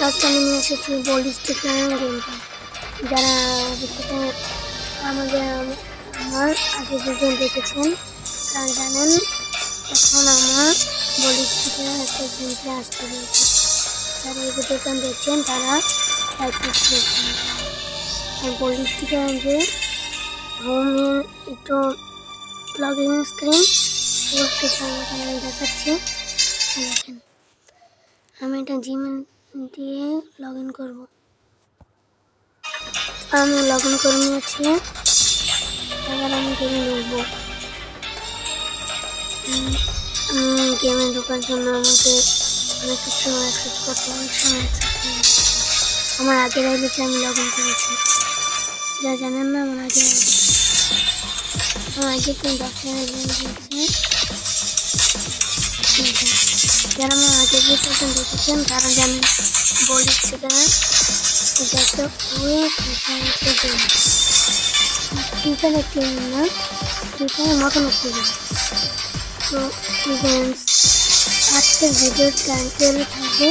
Last আমি নিয়ে এসেছি বলিস্টিক গেমটা। যারা আমার আগে ভিডিও দেখেছেন তারা জানেন এখন আমার বলিস্টিকের একটা গেমটা আসতে রয়েছে। যারা এই ভিডিওটা দেখছেন তারা বলিস্টিকের যে হোমের একটু লগ ইন স্ক্রিন দেখাচ্ছে। দেখেন আমি এটা জিমেল দিয়ে লগ ইন করবো। আমি লগ ইন করে নিয়েছি। এবার আমি গেমে ঢুকবো। গেমে ঢোকার জন্য আমাকে অনেক কিছু অ্যাক্সেস করতে হবে। আমার আগের আইডিতে আমি লগ ইন করেছি। যা জানেন না আমার আগে কিন্তু যারা আমার আগের ভিডিওটা দেখেছেন তারা জানেন বলিছি কেন এটা একটা ফ্রিফায়ার একটি না ফ্রিফায়ার মতন একটি গেম। তো আজকের ভিডিওর টাইটেল থাকবে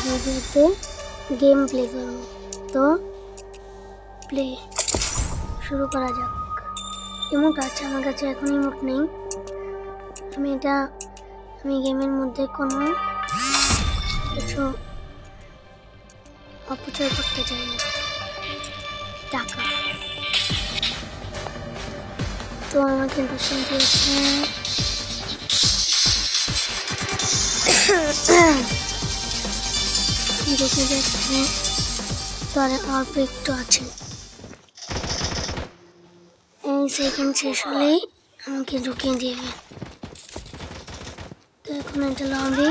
ভিডিওতে গেম প্লে করবো। তো প্লে শুরু করা যাক। ইমোট আছে আমার কাছে, এখন ইমোট নেই। আমি গেমের মধ্যে কোনো কিছু অপচয় করতে চাই না। টাকা তো আমাকে দোষণ দিয়েছে। দেখে যাচ্ছে তার অল্প একটু আছে। এই সেকেন্ড শেষ হলেই আমাকে ঢুকিয়ে দিবে। তো এখন এটা লবি।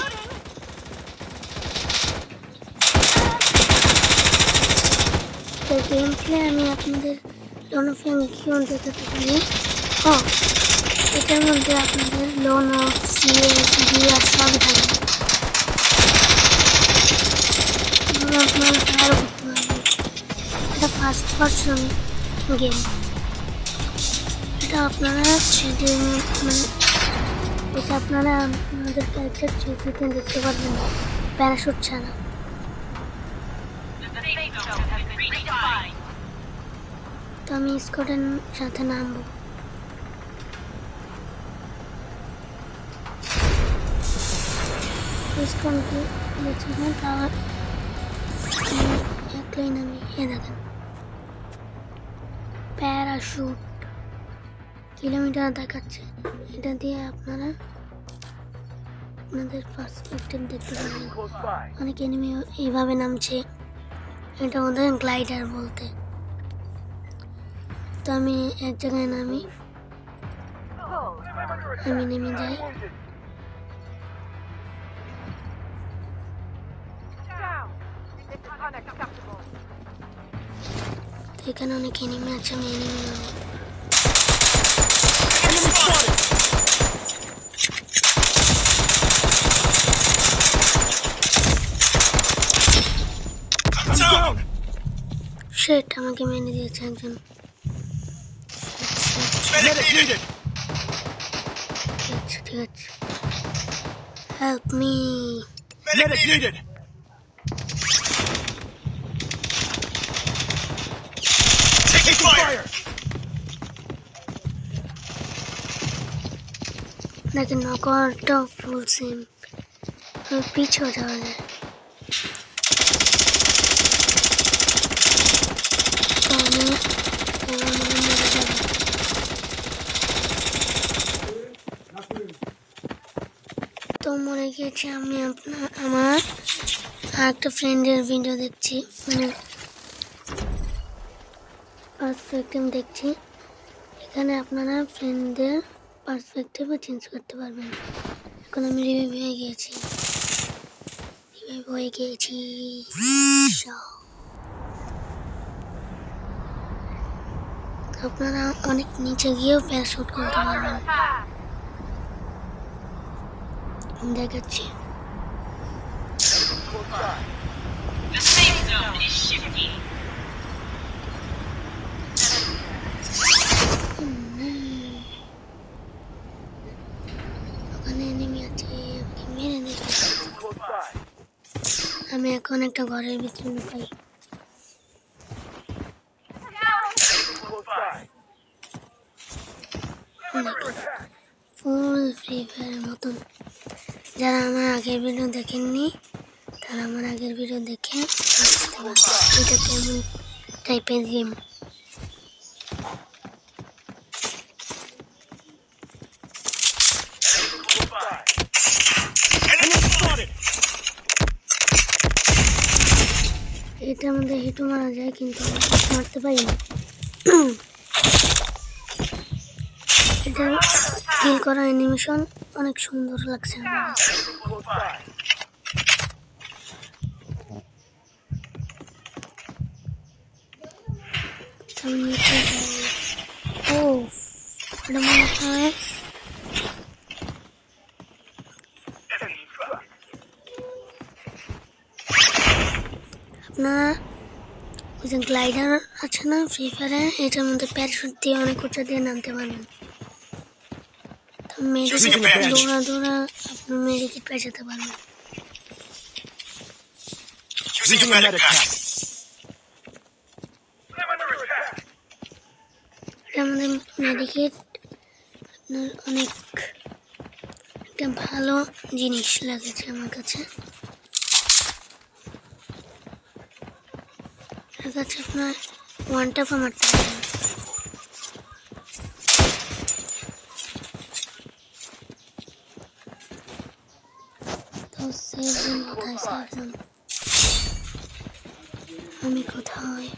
তো গেম প্লে আমি আপনাদের লোনফ্যাং কিউ দেখাতে পারি। এটার মধ্যে আপনাদের লোন অফ সিএস বিআর সব থাকবে। আপনারা ফায়ার করতে পারবেন। এটা ফার্স্ট পারসন গেম। এটা আপনারা এটা আপনারা আপনাদের ক্যারেক্টার থ্রিতে দেখতে পারবেন প্যারাশুট ছাড়া। তো আমি স্কোয়াডের সাথে নামবো। স্কোয়াডকে দেখছি না তার একলাই নামি। দেখেন প্যারাশুট কিলোমিটার দেখাচ্ছে। এটা দিয়ে আপনারা আপনাদের পার্সপেক্টিভ দেখতে পাবেন। অনেক এনিমি এইভাবে নামছে, এটা ওদের গ্লাইডার বলতে। তো আমি এক জায়গায় নামি, আমি নেমে যাই। তো এখানে অনেক এনিমি আছে, আমি এনিমি নামি। শেট আমাকে মেনে দিয়েছে একজন। ঠিক আছে হেল্প মি। लेकिन नॉकआउट फुल सेम पीछे हो जाओ। तो मरे গিয়েছে। আমি আমার একটা ফ্রেন্ডের ভিডিও দেখছি, মানে পার্সপেক্টিভ দেখছি। এখানে আপনারা ফ্রেন্ডদের পার্সপেক্টিভ চেঞ্জ করতে পারবেন। এখন আমি রিভাইভ হয়ে গিয়েছি। আপনারা অনেক নিচে গিয়েও প্যারাশুট করতে পারবেন। দেখাচ্ছি ওখানে এনিমি আছে, আমাকে মেরে দিচ্ছে। আমি এখন একটা ঘরের ভিতরে লুকাই। ফুল ফ্রি ফায়ারের মতন। যারা আমার আগের ভিডিও দেখেননি তারা আমার আগের ভিডিও দেখে এটা কেমন টাইপের গেম। এটার মধ্যে হিটও মারা যায় কিন্তু মারতে পারি না। এটা কিল করা অ্যানিমেশন অনেক সুন্দর লাগছে আমার কাছে। ও এটা মনে হয় আপনার ওই যে গ্লাইডার আছে না ফ্রি ফায়ারে, এটার মধ্যে প্যারাশুট দিয়ে অনেক উঁচা দিয়ে নামতে পারবেন। দৌড়া দৌড়া আপনার মেডিকেট পেঁচাতে পারবেন। এটা আমাদের মেডিকেট আপনার অনেক একটা ভালো জিনিস লাগেছে আমার কাছে। আপনার ওয়ান ট্যাপও মারতে পারবেন। তো সেভজন কোথায়? সেভজন আমি কোথায়?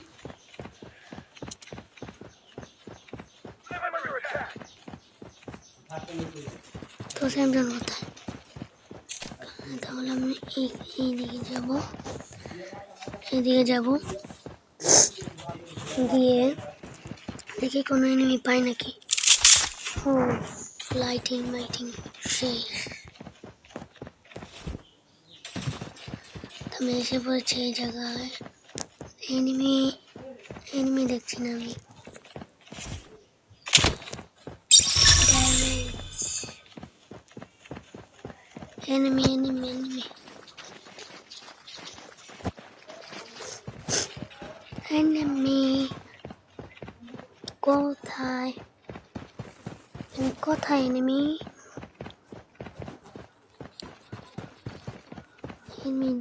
তো সেভজন কোথায়? তাহলে আমি এইদিকে যাবো, এদিকে যাবো গিয়ে দেখি কোনো এনিমি পাই নাকি। ও লাইটিং শেষ। আমি এসে পড়েছি এই জায়গায়। এনিমি দেখছি না আমি। এনিমি কোথায় এনিমি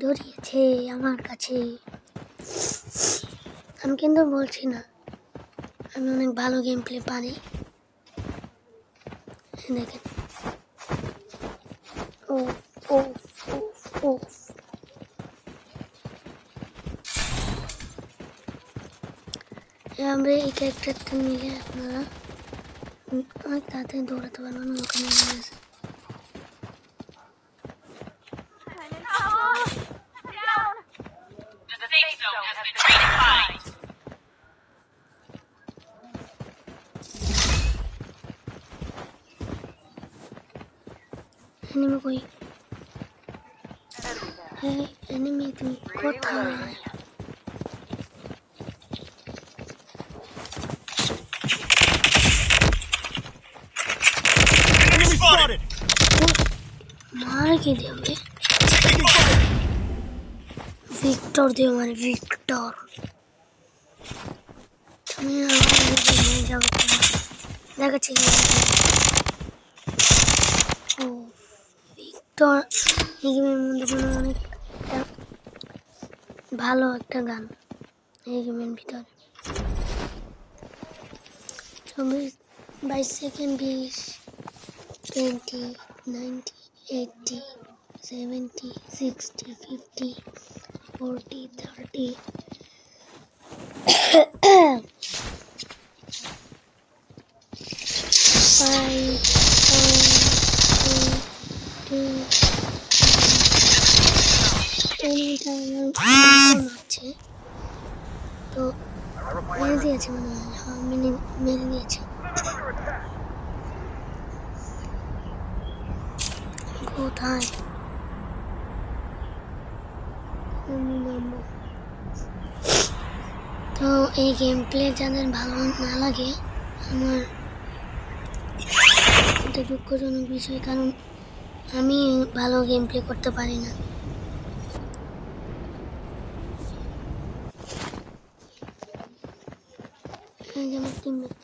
দৌড়িয়েছে আমার কাছে। আমি কিন্তু বলছি না আমি অনেক ভালো গেম প্লে পারি। দেখেন ও ও ও এভাবে এই ক্যারেক্টারটা নিলে আপনারা অনেক তাড়াতাড়ি দৌড়াতে পারবেন। ওখানে আছে এনিমি কই? হ্যাঁ এনিমি তুমি কোথায়? मार के दिया मैं विक्टर दिया मारे विक्टर तुम्हें आवाज़ जाओ देखा चाहिए ओ विक्टर ये गेमेर মধ্যে অনেক ভালো একটা গান এই গেমের ভিতরে 22 সেকেন্ড 20 20 90 80 70 60 50 40 30 तो मेरे दिए हाँ मेरे दिए কোথায় তো এই গেম প্লে যাদের ভালো না লাগে আমার এটা দুঃখজনক বিষয়, কারণ আমি ভালো গেম প্লে করতে পারি না। যে আমার টিমমেট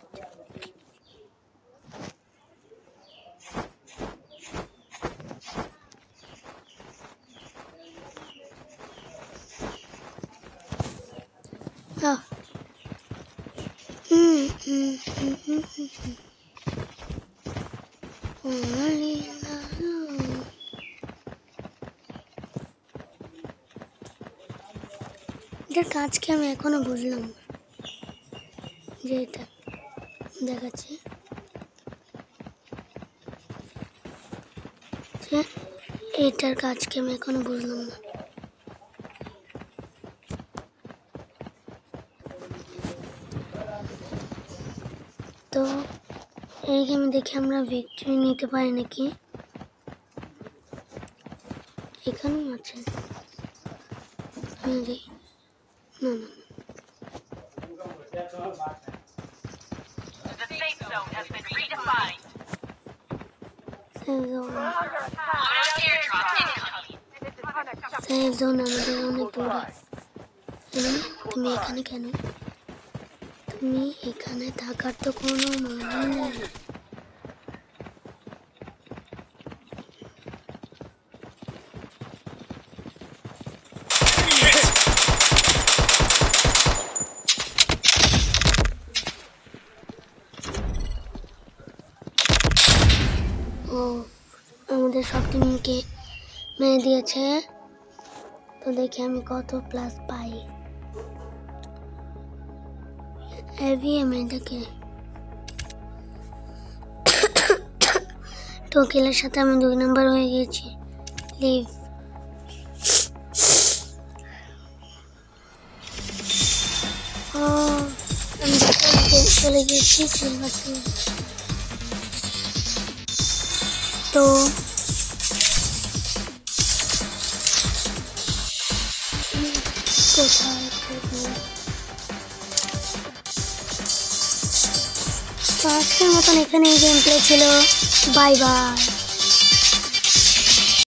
এটার কাজ কি আমি এখনো বুঝলাম না, যে এটা দেখাচ্ছে যে এটার কাজ কি আমি এখনো বুঝলাম না। তো এই গেমে দেখি আমরা ভিক্টরি নিতে পারি নাকি। এখানেও আছে না না সেফ জোন আমাদের অনেক দূরে। তুমি এখানে কেন? তুমি এখানে থাকার তো কোনো মানে নেই। ও আমাদের সব টিমকে মেরে দিয়েছে। তো দেখি আমি কত প্লাস পাই। এটাকে টোকেলের সাথে আমি 2 নম্বর হয়ে গেছি। লিভ আমি চলে গেছি সিলভারতে। তো কোথায় আজকের মতন এখানে গেম প্লে ছিল। Bye bye.